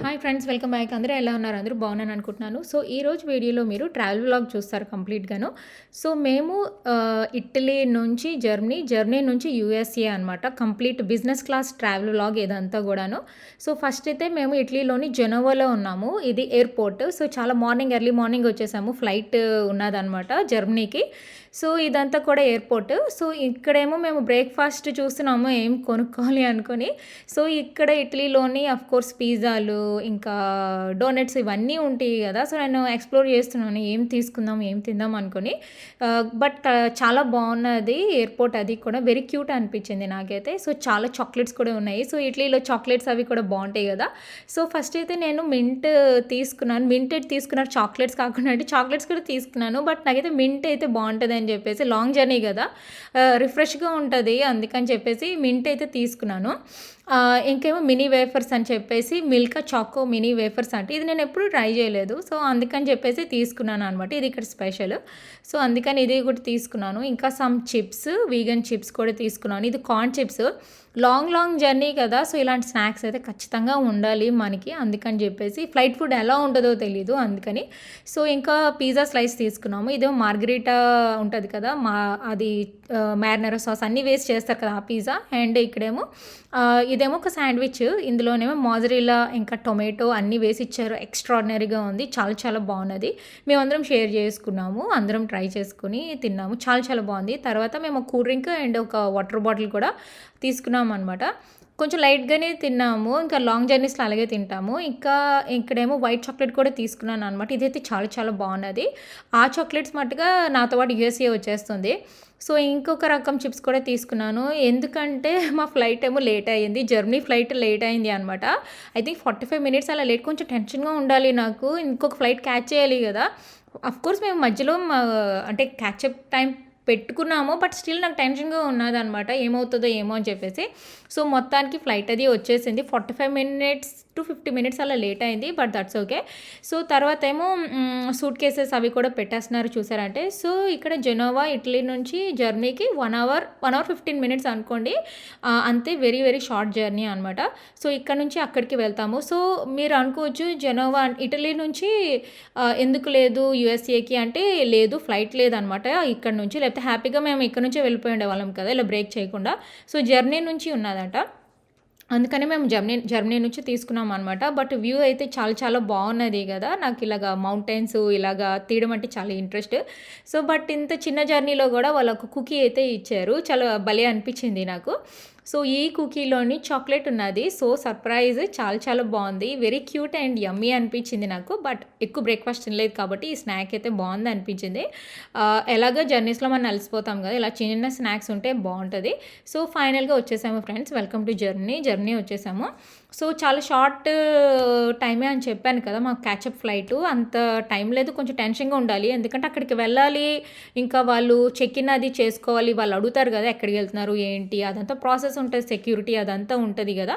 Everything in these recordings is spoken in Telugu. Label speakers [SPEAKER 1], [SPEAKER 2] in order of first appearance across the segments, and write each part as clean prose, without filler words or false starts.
[SPEAKER 1] Hi friends, welcome back. అందరూ ఎలా ఉన్నారు? అందరూ బాగున్నాను అనుకుంటున్నాను. సో ఈరోజు వీడియోలో మీరు ట్రావెల్ వ్లాగ్ చూస్తారు కంప్లీట్గాను. సో మేము ఇటలీ నుంచి జర్మనీ నుంచి యూఎస్ఏ అనమాట. Complete business class travel vlog ఇదంతా కూడాను. సో ఫస్ట్ అయితే మేము ఇటలీలోని జెనోవాలో ఉన్నాము. ఇది ఎయిర్పోర్ట్. సో చాలా ఎర్లీ మార్నింగ్ వచ్చేసాము. ఫ్లైట్ ఉన్నదనమాట జర్మనీకి. సో ఇదంతా కూడా ఎయిర్పోర్ట్. సో ఇక్కడేమో మేము బ్రేక్ఫాస్ట్ చూస్తున్నాము ఏం కొనుక్కోవాలి అనుకొని. సో ఇక్కడ ఇటలీలోని కోర్స్ పిజ్జాలు ఇంకా డోనట్స్ ఇవన్నీ ఉంటాయి కదా. సో నేను ఎక్స్ప్లోర్ చేస్తున్నాను ఏం తీసుకుందాం ఏం తిందాం అనుకొని. బట్ చాలా బాగున్నది ఎయిర్పోర్ట్. అది కూడా వెరీ క్యూట్ అనిపించింది నాకైతే. సో చాలా చాక్లెట్స్ కూడా ఉన్నాయి. సో ఇటలీలో చాక్లెట్స్ అవి కూడా బాగుంటాయి కదా. సో ఫస్ట్ అయితే నేను మింటెడ్ తీసుకున్నాను. చాక్లెట్స్ కాకుండా అంటే చాక్లెట్స్ కూడా తీసుకున్నాను. బట్ నాకైతే మింట్ అయితే బాగుంటుంది అని చెప్పేసి, లాంగ్ జర్నీ కదా, రిఫ్రెష్గా ఉంటుంది అందుకని చెప్పేసి మింట్ అయితే తీసుకున్నాను. ఇంకేమో మినీ వేఫర్స్ అని చెప్పేసి మిల్కా చాకో మినీ వేఫర్స్ అంటే ఇది నేను ఎప్పుడు ట్రై చేయలేదు. సో అందుకని చెప్పేసి తీసుకున్నాను అనమాట. ఇది ఇక్కడ స్పెషల్. సో అందుకని ఇది కూడా తీసుకున్నాను. ఇంకా సమ్ చిప్స్, వీగన్ చిప్స్ కూడా తీసుకున్నాను. ఇది కార్న్ చిప్స్. లాంగ్ జర్నీ కదా. సో ఇలాంటి స్నాక్స్ అయితే ఖచ్చితంగా ఉండాలి మనకి. అందుకని చెప్పేసి ఫ్లైట్ ఫుడ్ ఎలా ఉంటుందో తెలీదు అందుకని. సో ఇంకా పిజ్జా స్లైస్ తీసుకున్నాము. ఇదేమో మార్గరీటా ఉంటుంది కదా, అది మ్యారినేరో సాస్ అన్నీ వేసి చేస్తారు కదా ఆ పిజ్జా. అండ్ ఇక్కడేమో ఇదేమో ఒక శాండ్విచ్. ఇందులోనేమో మోజరెల్లా ఇంకా టొమాటో అన్నీ వేసి ఇచ్చారు. ఎక్స్ట్రాడినరీగా ఉంది. చాలా బాగున్నది. మేమందరం షేర్ చేసుకున్నాము. అందరం ట్రై చేసుకుని తిన్నాము. చాలా బాగుంది. తర్వాత మేము కూల్ డ్రింక్ అండ్ ఒక వాటర్ బాటిల్ కూడా తీసుకున్నాం అనమాట. కొంచెం లైట్గానే తిన్నాము. ఇంకా లాంగ్ జర్నీస్లో అలాగే తింటాము. ఇంకా ఇక్కడేమో వైట్ చాక్లెట్ కూడా తీసుకున్నాను అనమాట. ఇదైతే చాలా బాగున్నది. ఆ చాక్లెట్స్ మట్టుగా నాతో పాటు యూఎస్ఏ వచ్చేస్తుంది. సో ఇంకొక రకం చిప్స్ కూడా తీసుకున్నాను. ఎందుకంటే మా ఫ్లైట్ ఏమో లేట్ అయ్యింది. జర్మనీ ఫ్లైట్ లేట్ అయింది అనమాట. ఐ థింక్ 45 మినిట్స్ అలా లేట్. కొంచెం టెన్షన్గా ఉండాలి నాకు. ఇంకొక ఫ్లైట్ క్యాచ్ చేయాలి కదా. అఫ్కోర్స్ మేము మధ్యలో అంటే క్యాచప్ టైం పెట్టుకున్నాము. బట్ స్టిల్ నాకు టెన్షన్గా ఉన్నదనమాట. ఏమవుతుందో ఏమో అని చెప్పేసి. సో మొత్తానికి ఫ్లైట్ అది వచ్చేసింది. 45 మినిట్స్ టు 50 మినిట్స్ అలా లేట్ అయింది. But that's okay. సో తర్వాత ఏమో సూట్ కేసెస్ అవి కూడా పెట్టేస్తున్నారు చూసారంటే. సో ఇక్కడ జెనోవా ఇటలీ నుంచి జర్మనీకి 1 అవర్ 15 మినిట్స్ అనుకోండి. అంతే. వెరీ షార్ట్ జర్నీ అనమాట. సో ఇక్కడ నుంచి అక్కడికి వెళ్తాము. సో మీరు అనుకోవచ్చు జెనోవా ఇటలీ నుంచి ఎందుకు లేదు యూఎస్ఏకి అంటే, లేదు ఫ్లైట్ లేదనమాట ఇక్కడ నుంచి. లేకపోతే హ్యాపీగా మేము ఇక్కడ నుంచే వెళ్ళిపోయి ఉండేవాళ్ళం కదా ఇలా బ్రేక్ చేయకుండా. సో జర్నీ నుంచి ఉన్నదట. అందుకని మేము జర్మనీ నుంచి తీసుకున్నాం అనమాట. బట్ వ్యూ అయితే చాలా బాగున్నది కదా. నాకు ఇలాగా మౌంటైన్స్ ఇలాగా తీయడం అంటే చాలా ఇంట్రెస్ట్. సో బట్ ఇంత చిన్న జర్నీలో కూడా వాళ్ళు ఒక కుకీ అయితే ఇచ్చారు. చాలా భలే అనిపించింది నాకు. సో ఈ కుకీలోని చాక్లెట్ ఉన్నది. సో సర్ప్రైజ్ చాలా బాగుంది. వెరీ క్యూట్ అండ్ యమ్మీ అనిపించింది నాకు. బట్ ఎక్కువ బ్రేక్ఫాస్ట్ తినలేదు కాబట్టి ఈ స్నాక్ అయితే బాగుంది అనిపించింది. ఎలాగో జర్నీస్లో మనం అలసిపోతాం కదా, ఇలా చిన్న స్నాక్స్ ఉంటే బాగుంటుంది. సో ఫైనల్గా వచ్చేసాము ఫ్రెండ్స్. వెల్కమ్ టు జర్నీ వచ్చేసాము. సో చాలా షార్ట్ టైమే అని చెప్పాను కదా, మాకు క్యాచప్ ఫ్లైట్. అంత టైం లేదు. కొంచెం టెన్షన్గా ఉండాలి. ఎందుకంటే అక్కడికి వెళ్ళాలి. ఇంకా వాళ్ళు చెక్ ఇన్ అది చేసుకోవాలి. వాళ్ళు అడుగుతారు కదా ఎక్కడికి వెళ్తున్నారు ఏంటి, అదంతా ప్రాసెస్ ఉంటుంది. సెక్యూరిటీ అదంతా ఉంటుంది కదా.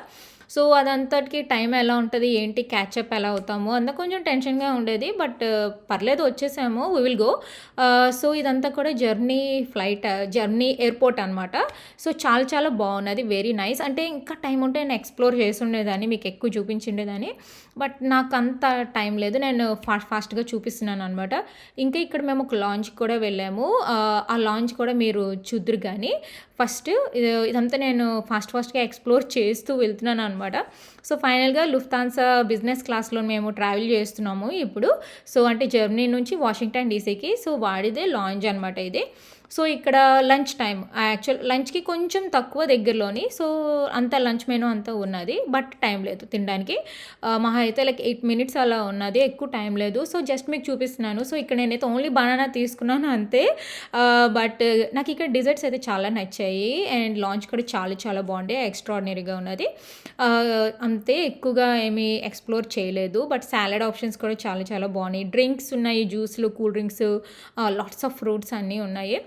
[SPEAKER 1] సో అదంతటికి టైం ఎలా ఉంటుంది ఏంటి, క్యాచప్ ఎలా అవుతాము అంత కొంచెం టెన్షన్గా ఉండేది. బట్ పర్లేదు వచ్చేసాము. We will go. సో ఇదంతా కూడా జర్మనీ ఎయిర్పోర్ట్ అనమాట. సో చాలా బాగున్నది. Very nice. అంటే ఇంకా టైం ఉంటే నేను ఎక్స్ప్లోర్ చేసి ఉండేదాన్ని, మీకు ఎక్కువ చూపించిండేదాన్ని. బట్ నాకు అంత టైం లేదు. నేను ఫాస్ట్గా చూపిస్తున్నాను అనమాట. ఇంకా ఇక్కడ మేము ఒక లాంచ్ కూడా వెళ్ళాము. ఆ లాంచ్ కూడా మీరు చూద్దరు. కానీ ఫస్ట్ ఇదంతా నేను ఫాస్ట్గా ఎక్స్ప్లోర్ చేస్తూ వెళ్తున్నాను అనమాట. సో ఫైనల్గా లుఫ్తాన్సా బిజినెస్ క్లాస్లో మేము ట్రావెల్ చేస్తున్నాము ఇప్పుడు. సో అంటే జర్మనీ నుంచి వాషింగ్టన్ డీసీకి. సో వాడిదే లాంచ్ అనమాట ఇది. సో ఇక్కడ లంచ్ టైం, లంచ్కి కొంచెం తక్కువ దగ్గరలోని. సో అంత లంచ్ మెనూ అంతా ఉన్నది. బట్ టైం లేదు తినడానికి. మహా అయితే లైక్ 8 మినిట్స్ అలా ఉన్నది. ఎక్కువ టైం లేదు. సో జస్ట్ మీకు చూపిస్తున్నాను. సో ఇక్కడ నేనైతే ఓన్లీ బనానా తీసుకున్నాను అంతే. బట్ నాకు ఇక్కడ డిజర్ట్స్ అయితే చాలా నచ్చాయి. అండ్ లాంచ్ కూడా చాలా బాగుంది. ఎక్స్ట్రాడినరీగా ఉన్నది. అంతే ఎక్కువగా ఏమీ ఎక్స్ప్లోర్ చేయలేదు. బట్ సాలడ్ ఆప్షన్స్ కూడా చాలా బాగున్నాయి. డ్రింక్స్ ఉన్నాయి, జ్యూస్లు, cool drinks, lots of fruits అన్నీ ఉన్నాయి.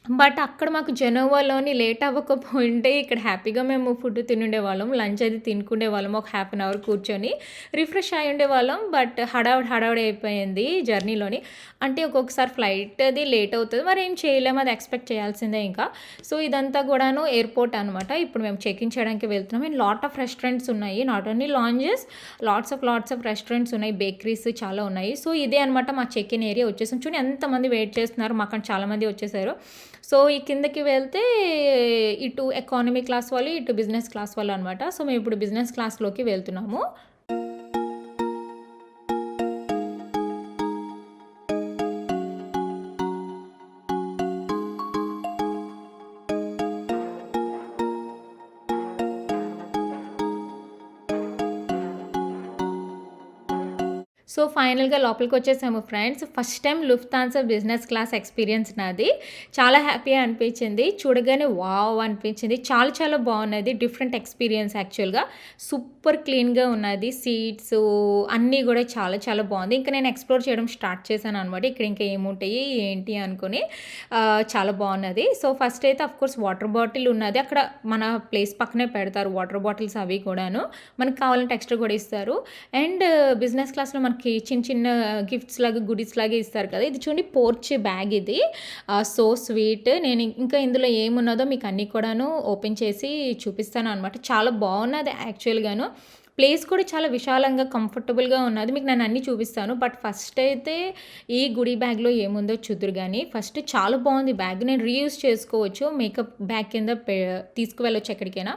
[SPEAKER 1] బట్ అక్కడ మాకు జెనోవాలోని లేట్ అవ్వకపోయుంటే ఇక్కడ హ్యాపీగా మేము ఫుడ్ తినుండేవాళ్ళం. లంచ్ అది తినుకుండేవాళ్ళం. ఒక హాఫ్ అన్ అవర్ కూర్చొని రిఫ్రెష్ అయ్యి ఉండేవాళ్ళం. బట్ హడావిడి అయిపోయింది జర్నీలోని. అంటే ఒక్కొక్కసారి ఫ్లైట్ అది లేట్ అవుతది. మరేం చేయలేము. అది ఎక్స్‌పెక్ట్ చేయాల్సిందే ఇంకా. సో, ఇదంతా గూడాను ఎయిర్‌పోర్ట్ అనమాట. ఇప్పుడు మేము చెక్ ఇన్ చేయడానికి వెళ్తున్నాం. అండ్ లాట్ ఆఫ్ రెస్టారెంట్స్ ఉన్నాయి. Not only lounges, lots of restaurants ఉన్నాయి. బేకరీస్ చాలా ఉన్నాయి. సో, ఇదే అనమాట మా చెక్ ఇన్ ఏరియా వచ్చేసాం. చూడండి ఎంతమంది వెయిట్ చేస్తున్నారు. మాకంటే చాలామంది వచ్చేసారు. సో, ఈ కిందకి వెళ్తే ఇటు ఎకానమీ క్లాస్ వాళ్ళు, ఇటు బిజినెస్ క్లాస్ వాళ్ళు అనమాట. సో, మేము ఇప్పుడు బిజినెస్ క్లాస్‌లోకి వెళ్తున్నాము. సో, ఫైనల్‌గా లోపలికొచ్చేసాము friends. First time Lufthansa business class experience నాది. చాలా హ్యాపీగా అనిపించింది. చూడగానే వావ్ అనిపించింది. చాలా చాలా బాగున్నది. డిఫరెంట్ ఎక్స్‌పీరియన్స్ యాక్చువల్‌గా. సూపర్ క్లీన్‌గా ఉన్నది. సీట్సు అన్నీ గూడా చాలా చాలా బాగుంది. ఇంకా నేను ఎక్స్‌ప్లోర్ చేయడం స్టార్ట్ చేశాననమాట. ఇక్కడ ఇంకా ఏముంటాయి, ఏంటి అనుకోని చాలా బాగున్నది. సో, ఫస్ట్ అయితే ఆఫ్‌కోర్స్ వాటర్ బాటిల్ ఉన్నది. అక్కడ మన ప్లేస్ పక్కనే పెడతారు వాటర్ బాటిల్స్ అవి కూడాను. మనకు కావాలంటే ఎక్స్‌ట్రా కూడా ఇస్తారు. అండ్ బిజినెస్ క్లాస్‌లో మనకి చిన్న చిన్న గిఫ్ట్స్ లాగా, గుడీస్ లాగా ఇస్తారు కదా! ఇది చూడండి పోర్చ్ బ్యాగ్ ఇది. So sweet. నేను ఇంకా ఇందులో ఏమున్నదో మీకు అన్నీ కూడాను ఓపెన్ చేసి చూపిస్తాననమాట. చాలా బాగున్నది యాక్చువల్‌గాను. ప్లేస్ కూడా చాలా విశాలంగా, కంఫర్టబుల్‌గా ఉన్నది. మీకు నేను అన్నీ చూపిస్తాను. బట్ ఫస్ట్ అయితే ఈ గుడీ బ్యాగ్‌లో ఏముందో చూద్దురు గానీ, ఫస్ట్ చాలా బాగుంది బ్యాగ్. నేను రీయూజ్ చేసుకోవచ్చు. మేకప్ బ్యాగ్ కింద తీసుకువెళ్ళొచ్చు ఎక్కడికైనా.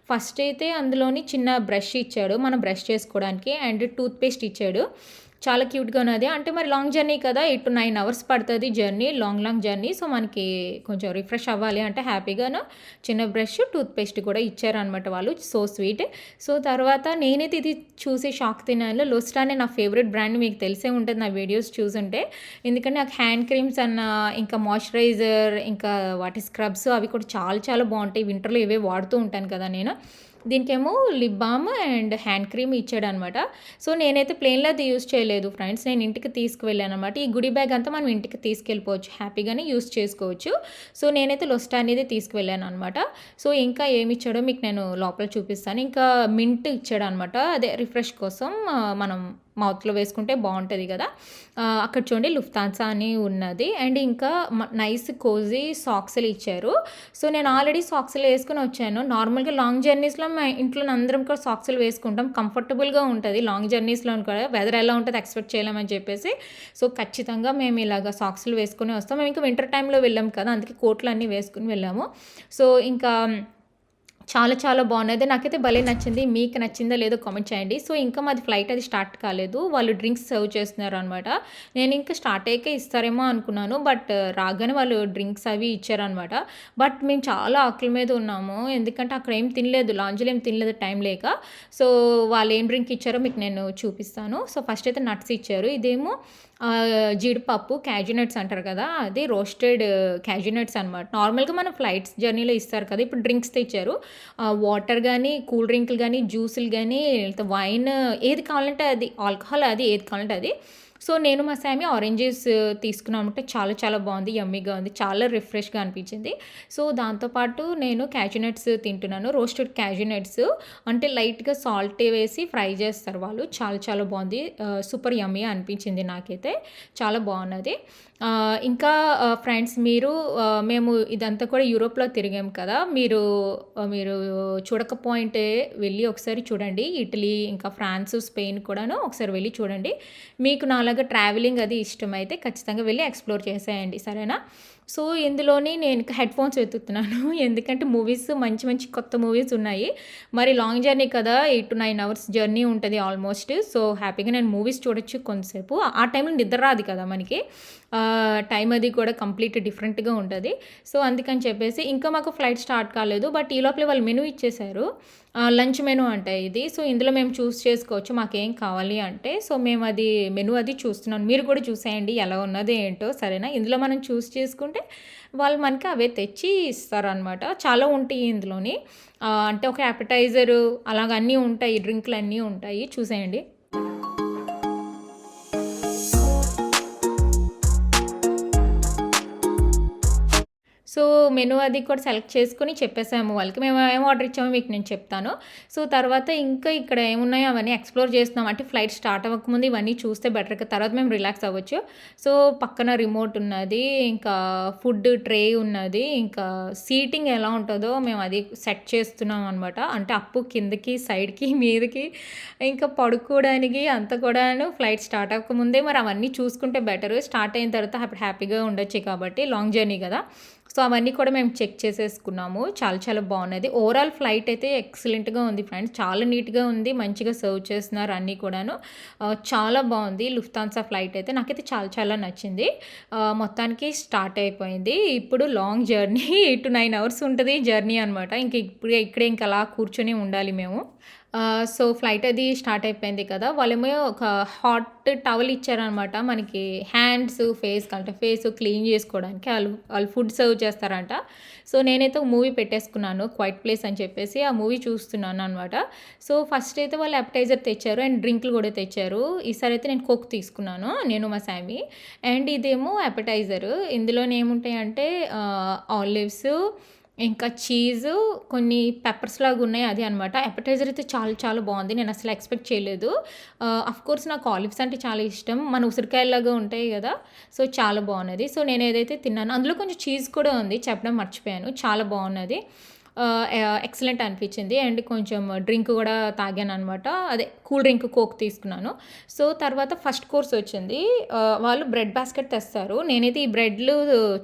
[SPEAKER 1] ఫస్ట్ అయితే అందులోని చిన్న బ్రష్ ఇచ్చాడు. మనం బ్రష్ చేసుకోవడానికి. అండ్ టూత్ పేస్ట్ ఇచ్చాడు. చాలా క్యూట్‌గా ఉన్నది. అంటే మరి లాంగ్ జర్నీ కదా! 8 to 9 అవర్స్ పడతది జర్నీ. Long journey. సో, మనకి కొంచెం రిఫ్రెష్ అవ్వాలి అంటే హ్యాపీగాను చిన్న బ్రష్, టూత్ పేస్ట్ కూడా ఇచ్చారనమాట వాళ్ళు. So sweet. సో, తర్వాత నేనైతే ఇది చూసి షాక్ తిన్నాను. లోస్టానే నా ఫేవరెట్ బ్రాండ్. మీకు తెలిసే ఉంటది నా వీడియోస్ చూసుంటే. ఎందుకంటే నాకు హ్యాండ్ క్రీమ్స్ ఇంకా మాయిశ్చరైజర్, ఇంకా వాటి స్క్రబ్స్ అవి కూడా చాలా చాలా బాగుంటాయి. వింటర్‌లో ఇవే వాడుతూ ఉంటాను కదా నేను. దీనికేమో lip balm and hand cream ఇచ్చాడనమాట. సో, నేనైతే ప్లెయిన్‌లో అది యూజ్ చేయలేదు ఫ్రెండ్స్. నేను ఇంటికి తీసుకువెళ్ళాననమాట. ఈ గుడీ బ్యాగ్ అంతా మనం ఇంటికి తీసుకెళ్ళిపోవచ్చు. హ్యాపీగానే యూజ్ చేసుకోవచ్చు. సో, నేనైతే లొస్టా అనేది తీసుకువెళ్ళాననమాట. సో, ఇంకా ఏమిచ్చాడో మీకు నేను లోపల చూపిస్తాను. ఇంకా మింట్ ఇచ్చాడనమాట. అదే రిఫ్రెష్ కోసం మనం మౌత్‌లో వేసుకుంటే బావుంటది గదా! అక్కడ చూడండి లుఫ్తాన్సా అని ఉన్నది. అండ్ ఇంకా నైస్ కోజీ సాక్స్‌లు ఇచ్చారు. సో, నేను ఆల్రెడీ సాక్స్‌లు వేసుకొని వచ్చాను. నార్మల్‌గా లాంగ్ జర్నీస్‌లో మా ఇంట్లోని అందరం కూడా సాక్స్‌లు వేసుకుంటాం. కంఫర్టబుల్‌గా ఉంటది. లాంగ్ జర్నీస్‌లోని కూడా వెదర్ ఎలా ఉంటదో ఎక్స్‌పెక్ట్ చేయలేమని చెప్పేసి. సో, ఖచ్చితంగా మేము ఇలాగ సాక్స్‌లు వేసుకొని వస్తాం. మేము ఇంకా వింటర్ టైమ్‌లో వెళ్ళాం కదా! అందుకే కోట్లు అన్నీ వేసుకొని వెళ్ళాము. సో, ఇంకా చాలా చాలా బాగున్నది. నాకైతే భలే నచ్చింది. మీకు నచ్చిందో లేదో కామెంట్ చేయండి. సో, ఇంకా మాది ఫ్లైట్ అది స్టార్ట్ కాలేదు. వాళ్ళు డ్రింక్స్ సర్వ్ చేస్తున్నారనమాట. నేను ఇంకా స్టార్ట్ అయ్యాకే ఇస్తారేమో అనుకున్నాను. బట్ రాగానే వాళ్ళు డ్రింక్స్ అవి ఇచ్చారనమాట. బట్ మేము చాలా ఆకలి మీద ఉన్నాము. ఎందుకంటే అక్కడ ఏం తినలేదు. లాంజ్‌లో ఏం తినలేదు టైం లేక. సో, వాళ్ళు ఏం డ్రింక్ ఇచ్చారో మీకు నేను చూపిస్తాను. సో, ఫస్ట్ అయితే నట్స్ ఇచ్చారు. ఇదేమో జీడిపప్పు క్యాజూ నట్స్ అంటారు కదా! అది రోస్టెడ్ క్యాజూ నట్స్ అనమాట. నార్మల్‌గా మనం ఫ్లైట్స్ జర్నీలో ఇస్తారు కదా! ఇప్పుడు డ్రింక్స్ తెచ్చారు. వాటర్ గానీ, కూల్ డ్రింకులు గానీ, జ్యూసులు గానీ, లేకపోతే వైన్ ఏది కావాలంటే అది, ఆల్కహాల్ అది ఏది కావాలంటే అది. సో, నేను మా సామి ఆరెంజ్ జ్యూస్ తీసుకున్నామంటే చాలా చాలా బాగుంది. యమ్మీగా ఉంది. చాలా రిఫ్రెష్‌గా అనిపించింది. సో, దాంతో పాటు నేను క్యాజూ నట్స్ తింటున్నాను. రోస్టెడ్ క్యాజూ నట్స్ అంటే లైట్‌గా సాల్ట్ వేసి ఫ్రై చేస్తారు వాళ్ళు. చాలా చాలా బాగుంది. సూపర్ యమ్మీ అనిపించింది నాకైతే. చాలా బాగున్నది. ఇంకా ఫ్రెండ్స్ మేము ఇదంతా కూడా యూరోప్‌లో తిరిగాం కదా! మీరు చూడకపోయుంటే వెళ్ళి ఒకసారి చూడండి. ఇటలీ, ఇంకా ఫ్రాన్స్, స్పెయిన్ కూడాను ఒకసారి వెళ్ళి చూడండి. మీకు నాలాగా ట్రావెలింగ్ అది ఇష్టమైతే ఖచ్చితంగా వెళ్ళి ఎక్స్‌ప్లోర్ చేసేయండి. సరేనా? సో, ఇందులోని నేను హెడ్‌ఫోన్స్ వెతుకుతున్నాను. ఎందుకంటే మూవీస్ మంచి మంచి కొత్త మూవీస్ ఉన్నాయి. మరి లాంగ్ జర్నీ కదా! 8 to 9 అవర్స్ జర్నీ ఉంటది ఆల్మోస్ట్. సో, హ్యాపీగా నేను మూవీస్ చూడొచ్చు కొంతసేపు. ఆ టైంలో నిద్ర రాదు కదా మనకి. టైం అది కూడా కంప్లీట్ డిఫరెంట్‌గా ఉంటది. సో, అందుకని చెప్పేసి ఇంకా మాకు ఫ్లైట్ స్టార్ట్ కాలేదు. బట్ ఈ లోపలే వాళ్ళు మెనూ ఇచ్చేశారు. లంచ్ మెనూ అంట ఇది. సో, ఇందులో మేము చూస్ చేసుకోవచ్చు మాకేం కావాలి అంటే. సో, మేము అది మెనూ అది చూస్తున్నాం. మీరు కూడా చూసేయండి ఎలా ఉన్నదో ఏంటో సరేనా? ఇందులో మనం చూస్ చేసుకుంటే వాళ్ళు మనకి అవే తెచ్చి ఇస్తారనమాట. చాలా ఉంటాయి ఇందులోని. అంటే ఒక అపెటైజరు అలాగ అన్నీ ఉంటాయి. డ్రింకులు అన్నీ ఉంటాయి. చూసేయండి. సో, సో మెనూ అది కూడా సెలెక్ట్ చేసుకొని చెప్పేసాము వాళ్ళకి. మేము ఏం ఆర్డర్ ఇచ్చామో మీకు నేను చెప్తాను. సో తర్వాత ఇంకా ఇక్కడ ఏమున్నాయో అవన్నీ ఎక్స్‌ప్లోర్ చేస్తున్నాం. అంటే ఫ్లైట్ స్టార్ట్ అవ్వకముందు ఇవన్నీ చూస్తే బెటర్ కదా! తర్వాత మేము రిలాక్స్ అవ్వచ్చు. సో పక్కన రిమోట్ ఉన్నది. ఇంకా ఫుడ్ ట్రే ఉన్నది. ఇంకా సీటింగ్ ఎలా ఉంటదో మేము అది సెట్ చేస్తున్నాం అనమాట. అంటే అప్పు కిందకి, సైడ్‌కి, మీదకి ఇంకా పడుకోవడానికి అంతా కూడాను ఫ్లైట్ స్టార్ట్ అవ్వకముందే మరి అవన్నీ చూసుకుంటే బెటరు. స్టార్ట్ అయిన తర్వాత హ్యాపీగా ఉండొచ్చు కాబట్టి లాంగ్ జర్నీ కదా! సో అవన్నీ కూడా మేము చెక్ చేసేసుకున్నాము. చాలా చాలా బాగున్నది. ఓవరాల్ ఫ్లైట్ అయితే ఎక్సలెంట్‌గా ఉంది ఫ్రెండ్స్. చాలా నీట్‌గా ఉంది. మంచిగా సర్వ్ చేస్తున్నారు అన్నీ కూడాను. చాలా బాగుంది లుఫ్తాన్సా ఫ్లైట్ అయితే. నాకైతే చాలా చాలా నచ్చింది. మొత్తానికి స్టార్ట్ అయిపోయింది. ఇప్పుడు లాంగ్ జర్నీ 8 to 9 అవర్స్ ఉంటది జర్నీ అనమాట. ఇంక ఇక్కడే ఇంక అలా కూర్చొని ఉండాలి మేము. సో ఫ్లైట్ అది స్టార్ట్ అయిపోయింది కదా! వాళ్ళేమో ఒక హాట్ టవల్ ఇచ్చారనమాట మనకి హ్యాండ్స్, ఫేస్ క్లీన్ చేసుకోవడానికి వాళ్ళు ఫుడ్ సర్వ్ చేస్తారంట. సో నేనైతే ఒక మూవీ పెట్టేసుకున్నాను 'క్వైట్ ప్లేస్' అని చెప్పేసి ఆ మూవీ చూస్తున్నాను అనమాట. సో ఫస్ట్ అయితే వాళ్ళు అపెటైజర్ తెచ్చారు అండ్ డ్రింకులు కూడా తెచ్చారు. ఈసారి అయితే నేను కోక్ తీసుకున్నాను నేను మా సామి. అండ్ ఇదేమో అపెటైజర్. ఇందులోనేముంటాయంటే ఆలివ్స్, ఇంకా చీజు, కొన్ని పెప్పర్స్ లాగా ఉన్నాయి అది అనమాట. అపెటైజర్ అయితే చాలా చాలా బాగుంది. నేను అసలు ఎక్స్పెక్ట్ చేయలేదు. అఫ్‌కోర్స్ నాకు ఆలివ్స్ అంటే చాలా ఇష్టం. మన ఉసిరికాయలాగా ఉంటాయి కదా! సో చాలా బాగున్నది. సో నేను ఏదైతే తిన్నానో అందులో కొంచెం చీజ్ కూడా ఉంది. చెప్పడం మర్చిపోయాను. చాలా బాగున్నది. ఎక్సలెంట్ అనిపించింది. అండ్ కొంచెం డ్రింక్ కూడా తాగాననమాట. అదే కూల్ డ్రింక్ కోక్ తీసుకున్నాను. సో తర్వాత ఫస్ట్ కోర్స్ వచ్చింది. వాళ్ళు బ్రెడ్ బాస్కెట్ తెస్తారు. నేనైతే ఈ బ్రెడ్‌లు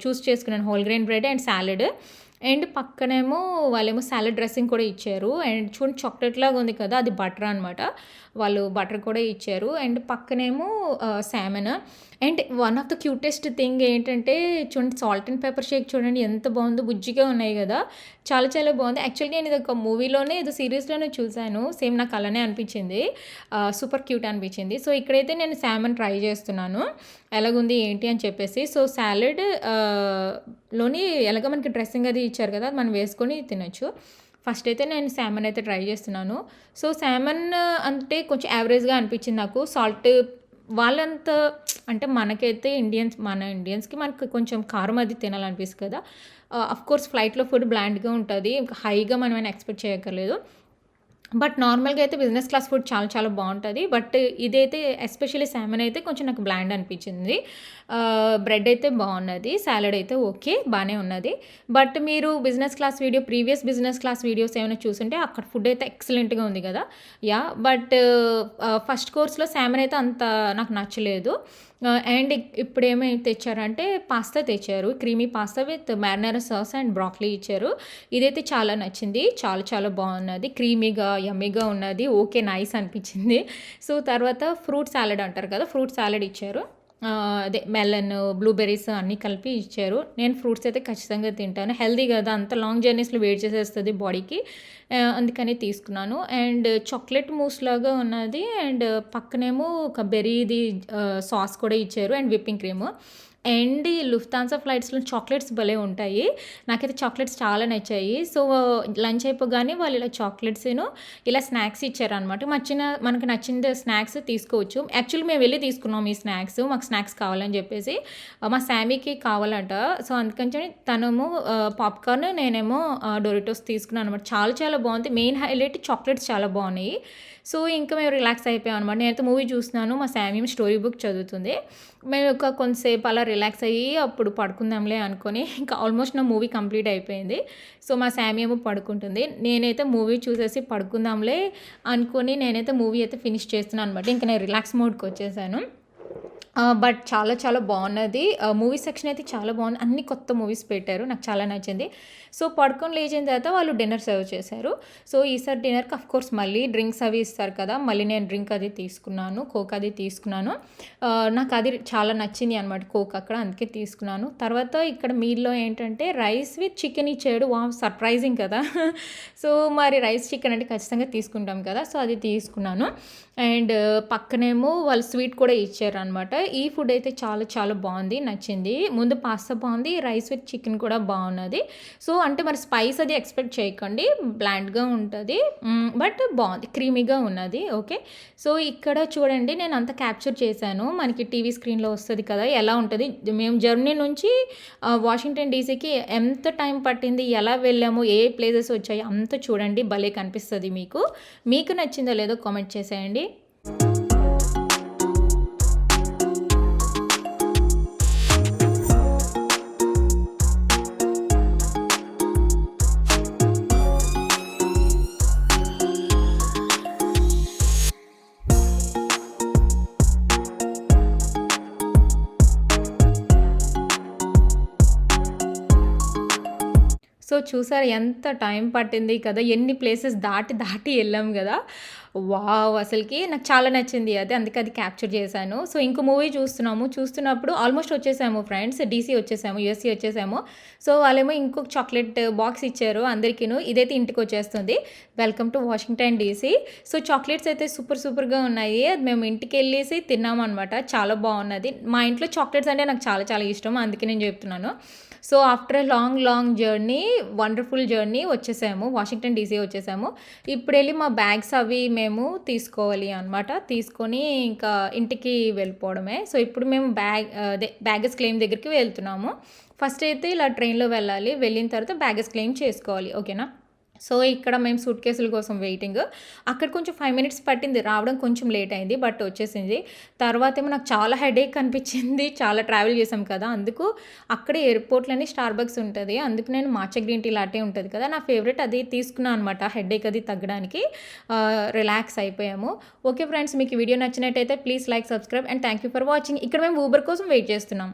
[SPEAKER 1] చూస్ చేసుకున్నాను. Whole grain bread and salad. And పక్కనేమో వాళ్ళేమో సాలడ్ డ్రెస్సింగ్ కూడా ఇచ్చారు. అండ్ చూడండి చాక్లెట్ లాగా ఉంది కదా! అది బటర్ అనమాట. వాళ్ళు బటర్ కూడా ఇచ్చారు. అండ్ పక్కనేమో salmon. And one of the cutest thing ఏంటంటే చూడండి సాల్ట్ అండ్ పెప్పర్ షేక్ చూడండి ఎంత బాగుందో, బుజ్జిగా ఉన్నాయి కదా! చాలా చాలా బాగుంది. యాక్చువల్‌గా నేను ఇది ఒక మూవీలోనే ఏదో సీరీస్‌లోనే చూసాను. సేమ్ నాకు అలానే అనిపించింది. సూపర్ క్యూట్ అనిపించింది. సో ఇక్కడైతే నేను సామన్ ట్రై చేస్తున్నాను. ఎలాగుంది ఏంటి అని చెప్పేసి. సో సాలడ్ లోని ఎలాగో మనకి డ్రెస్సింగ్ అది ఇచ్చారు కదా! అది మనం వేసుకొని తినొచ్చు. ఫస్ట్ అయితే నేను సామన్ అయితే ట్రై చేస్తున్నాను. సో సామన్ అంటే కొంచెం యావరేజ్‌గా అనిపించింది నాకు. సాల్ట్ వాళ్ళంత అంటే మనకైతే మన ఇండియన్స్‌కి మనకు కొంచెం కారం అది తినాలనిపిస్తుంది కదా! అఫ్‌కోర్స్ ఫ్లైట్‌లో ఫుడ్ బ్లాండ్‌గా ఉంటది. ఇంకా హైగా మనం ఏమైనా ఎక్స్‌పెక్ట్ చేయక్కర్లేదు. బట్ నార్మల్‌గా అయితే బిజినెస్ క్లాస్ ఫుడ్ చాలా చాలా బావుంటది. బట్ ఇదైతే ఎస్పెషల్లీ సాల్మన్ అయితే కొంచెం నాకు బ్లాండ్ అనిపించింది. బ్రెడ్ అయితే బావున్నది. సాలడ్ అయితే ఓకే. బానే ఉన్నది. బట్ మీరు ప్రీవియస్ బిజినెస్ క్లాస్ వీడియోస్ ఏమైనా చూసుంటే అక్కడ ఫుడ్ అయితే ఎక్సలెంట్‌గా ఉంది కదా! యాహ్! బట్ ఫస్ట్ కోర్స్‌లో సాల్మన్ అయితే అంత నాకు నచ్చలేదు. అండ్ ఇప్పుడేమి తెచ్చారంటే పాస్తా తెచ్చారు. Creamy pasta with marinara sauce and broccoli ఇచ్చారు. ఇదైతే చాలా నచ్చింది. చాలా చాలా బాగున్నది. క్రీమీగా, యమ్మీగా ఉన్నది. ఓకే. నైస్ అనిపించింది. సో తర్వాత ఫ్రూట్ సాలడ్ అంటారు కదా! ఫ్రూట్ సాలడ్ ఇచ్చారు. అదే మెలన్, బ్లూబెర్రీస్ అన్నీ కలిపి ఇచ్చారు. నేను ఫ్రూట్స్ అయితే ఖచ్చితంగా తింటాను. హెల్తీ కదా! అంత లాంగ్ జర్నీస్‌లో వేడి చేసేస్తది బాడీకి. అందుకని తీసుకున్నాను. అండ్ చాక్లెట్ మూస్ లాగా ఉన్నది. అండ్ పక్కనేమో ఒక బెర్రీది సాస్ కూడా ఇచ్చారు అండ్ విప్పింగ్ క్రీము. అండ్ ఈ లుఫ్తాన్సా ఫ్లైట్స్‌లో చాక్లెట్స్ భలే ఉంటాయి. నాకైతే చాక్లెట్స్ చాలా నచ్చాయి. సో లంచ్ అయిపోగానే వాళ్ళు ఇలా చాక్లెట్స్‌ను ఇలా స్నాక్స్ ఇచ్చారనమాట. మనకు నచ్చిన స్నాక్స్ తీసుకోవచ్చు. యాక్చువల్లీ మేము వెళ్ళి తీసుకున్నాం ఈ స్నాక్స్. మాకు స్నాక్స్ కావాలని చెప్పేసి. మా సామీకి కావాలంట. సో అందుకని తనేమో పాప్కార్న్, నేనేమో డొరిటోస్ తీసుకున్నాను అనమాట. చాలా చాలా బాగుంది. మెయిన్ హైలైట్ చాక్లెట్స్ చాలా బాగున్నాయి. సో ఇంకా మేము రిలాక్స్ అయిపోయాం అనమాట. నేనైతే మూవీ చూస్తున్నాను. మా సామీ స్టోరీ బుక్ చదువుతుంది. మేము కొంతసేపు అలా రిలాక్స్ అయ్యి అప్పుడు పడుకుందాంలే అనుకొని ఇంకా ఆల్మోస్ట్ నా మూవీ కంప్లీట్ అయిపోయింది. సో మా సామీ ఏమో పడుకుంటుంది. నేనైతే మూవీ చూసేసి పడుకుందాంలే అనుకొని నేనైతే మూవీ అయితే ఫినిష్ చేస్తున్నాను అనమాట. ఇంకా నేను రిలాక్స్ మోడ్‌కి వచ్చేసాను. బట్ చాలా చాలా బాగున్నది. మూవీ సెక్షన్ అయితే చాలా బాగుంది. అన్ని కొత్త మూవీస్ పెట్టారు. నాకు చాలా నచ్చింది. సో పడుకొని లేచిన తర్వాత వాళ్ళు డిన్నర్ సర్వ్ చేశారు. సో ఈసారి డిన్నర్‌కి ఆఫ్‌కోర్స్ మళ్ళీ డ్రింక్స్ అవి ఇస్తారు కదా! మళ్ళీ నేను డ్రింక్ అది తీసుకున్నాను. కోక్ అది తీసుకున్నాను. నాకు అది చాలా నచ్చింది అనమాట కోక్ అక్కడ. అందుకే తీసుకున్నాను. తర్వాత ఇక్కడ మీల్‌లో ఏంటంటే రైస్ విత్ చికెన్ ఇచ్చాడు. వావ్! సర్ప్రైజింగ్ కదా! సో మరి రైస్ చికెన్ అంటే ఖచ్చితంగా తీసుకుంటాం కదా! సో అది తీసుకున్నాను. అండ్ పక్కనేమో వాళ్ళు స్వీట్ కూడా ఇచ్చారనమాట. ఈ ఫుడ్ అయితే చాలా చాలా బాగుంది, నచ్చింది. ముందు పాస్తా బాగుంది, రైస్ విత్ చికెన్ కూడా బాగున్నది. సో అంటే మరి స్పైస్ అది ఎక్స్పెక్ట్ చేయకండి, బ్లాండ్గా ఉంటుంది, బట్ బాగుంది, క్రీమీగా ఉన్నది. ఓకే, సో ఇక్కడ చూడండి నేను అంతా క్యాప్చర్ చేశాను, మనకి టీవీ స్క్రీన్లో వస్తుంది కదా ఎలా ఉంటుంది. మేము జర్మనీ నుంచి వాషింగ్టన్ డీసీకి ఎంత టైం పట్టింది, ఎలా వెళ్ళాము, ఏ ప్లేసెస్ వచ్చాయి అంతా చూడండి, భలే కనిపిస్తుంది మీకు. మీకు నచ్చిందో లేదో కామెంట్ చేసేయండి. సో చూసారా ఎంత టైం పట్టింది కదా, ఎన్ని ప్లేసెస్ దాటి దాటి వెళ్ళాం కదా. వావ్, అసలుకి నాకు చాలా నచ్చింది అది, అందుకే అది క్యాప్చర్ చేశాను. సో ఇంకో మూవీ చూస్తున్నప్పుడు ఆల్మోస్ట్ వచ్చేసాము ఫ్రెండ్స్, డీసీ వచ్చేసాము, యూఎస్సీ వచ్చేసాము. సో వాళ్ళేమో ఇంకొక చాక్లెట్ బాక్స్ ఇచ్చారు అందరికీను, ఇదైతే ఇంటికి వచ్చేస్తుంది, welcome to Washington DC. So chocolates అయితే సూపర్గా ఉన్నాయి, అది మేము ఇంటికి వెళ్ళేసి తిన్నాము అనమాట, చాలా బాగున్నది. మా ఇంట్లో చాక్లెట్స్ అంటే నాకు చాలా చాలా ఇష్టం, అందుకే నేను చెప్తున్నాను. So after long journey, wonderful journey వచ్చేసాము, వాషింగ్టన్ డీసీ వచ్చేసాము. ఇప్పుడు వెళ్ళి మా బ్యాగ్స్ అవి మేము తీసుకోవాలి అనమాట, తీసుకొని ఇంకా ఇంటికి వెళ్ళిపోవడమే. సో ఇప్పుడు మేము బ్యాగేజ్ క్లెయిమ్ దగ్గరికి వెళ్తున్నాము. ఫస్ట్ అయితే ఇలా ట్రైన్లో వెళ్ళాలి, వెళ్ళిన తర్వాత బ్యాగేజ్ క్లెయిమ్ చేసుకోవాలి, ఓకేనా. సో ఇక్కడ మేము సూట్ కేసుల కోసం వెయిటింగ్, అక్కడ కొంచెం 5 minutes పట్టింది, రావడం కొంచెం లేట్ అయింది, బట్ వచ్చేసింది. తర్వాత ఏమో నాకు చాలా హెడేక్ అనిపించింది, చాలా ట్రావెల్ చేసాం కదా, అందుకు అక్కడే ఎయిర్పోర్ట్లోనే స్టార్బక్స్ ఉంటుంది, అందుకు నేను మాచా గ్రీన్ టీ లాటే ఉంటుంది కదా నా ఫేవరెట్, అది తీసుకున్నాను అనమాట, హెడేక్ అది తగ్గడానికి. రిలాక్స్ అయిపోయాము. ఓకే ఫ్రెండ్స్, మీకు వీడియో నచ్చినట్టయితే please like, subscribe and thank you for watching. ఇక్కడ మేము ఊబర్ కోసం వెయిట్ చేస్తున్నాం.